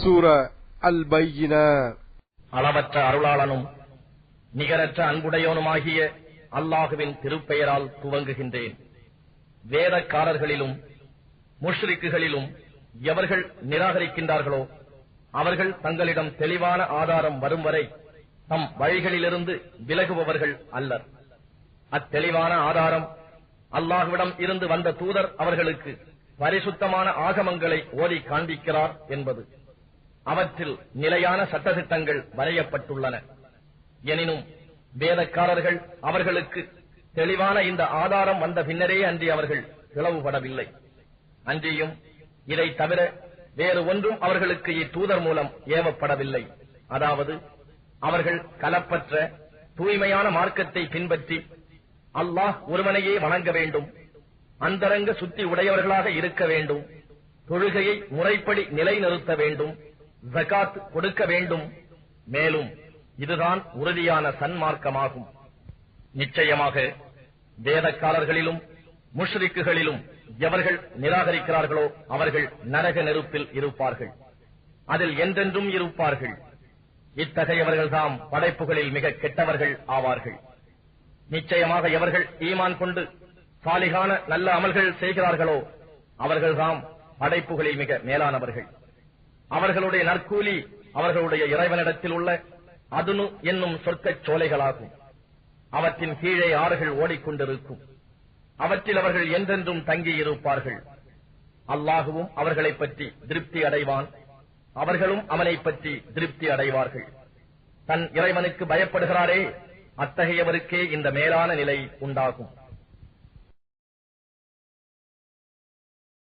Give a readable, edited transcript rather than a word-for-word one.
சூரா அல் பையினா. அளவற்ற அருளாளனும் நிகரற்ற அன்புடையோனுமாகிய அல்லாஹுவின் திருப்பெயரால் துவங்குகின்றேன். வேதக்காரர்களிலும் முஷ்ரிக்குகளிலும் எவர்கள் நிராகரிக்கின்றார்களோ அவர்கள் தங்களிடம் தெளிவான ஆதாரம் வரும் வரை தம் வழிகளிலிருந்து விலகுபவர்கள் அல்லர். அத்தெளிவான ஆதாரம் அல்லாஹ்விடம் இருந்து வந்த தூதர் அவர்களுக்கு பரிசுத்தமான ஆகமங்களை ஓதி காண்பிக்கிறார் என்பது. அவற்றில் நிலையான சட்டதிட்டங்கள் வரையப்பட்டுள்ளன. எனினும் வேதக்காரர்கள் அவர்களுக்கு தெளிவான இந்த ஆதாரம் வந்த பின்னரே அன்றி அவர்கள் பிளவுபடவில்லை. அன்றியும் இதை தவிர வேறு ஒன்றும் அவர்களுக்கு இத்தூதர் மூலம் ஏவப்படவில்லை. அதாவது அவர்கள் கலப்பற்ற தூய்மையான மார்க்கத்தை பின்பற்றி அல்லாஹ் ஒருவனையே வணங்க வேண்டும், அந்தரங்க சுத்தி உடையவர்களாக இருக்க வேண்டும், தொழுகையை முறைப்படி நிலைநிறுத்த வேண்டும், ஜகாத் கொடுக்க வேண்டும். மேலும் இதுதான் உறுதியான சன்மார்க்கமாகும். நிச்சயமாக வேதக்காரர்களிலும் முஷ்ரிக்குகளிலும் எவர்கள் நிராகரிக்கிறார்களோ அவர்கள் நரக நெருப்பில் இருப்பார்கள், அதில் என்றென்றும் இருப்பார்கள். இத்தகையவர்கள்தாம் படைப்புகளில் மிக கெட்டவர்கள் ஆவார்கள். நிச்சயமாக எவர்கள் ஈமான் கொண்டு சாலிகான நல்ல அமல்கள் செய்கிறார்களோ அவர்கள்தாம் படைப்புகளில் மிக மேலானவர்கள். அவர்களுடைய நற்கூலி அவர்களுடைய இறைவனிடத்தில் உள்ள அதுனு என்னும் சொர்க்கச் சோலைகளாகும். அவற்றின் கீழே ஆறுகள் ஓடிக்கொண்டிருக்கும். அவற்றில் அவர்கள் என்றென்றும் தங்கியிருப்பார்கள். அல்லாஹுவும் அவர்களைப் பற்றி திருப்தி அடைவான், அவர்களும் அவனைப் பற்றி திருப்தி அடைவார்கள். தன் இறைவனுக்கு பயப்படுகிறாரே அத்தகையவருக்கே இந்த மேலான நிலை உண்டாகும்.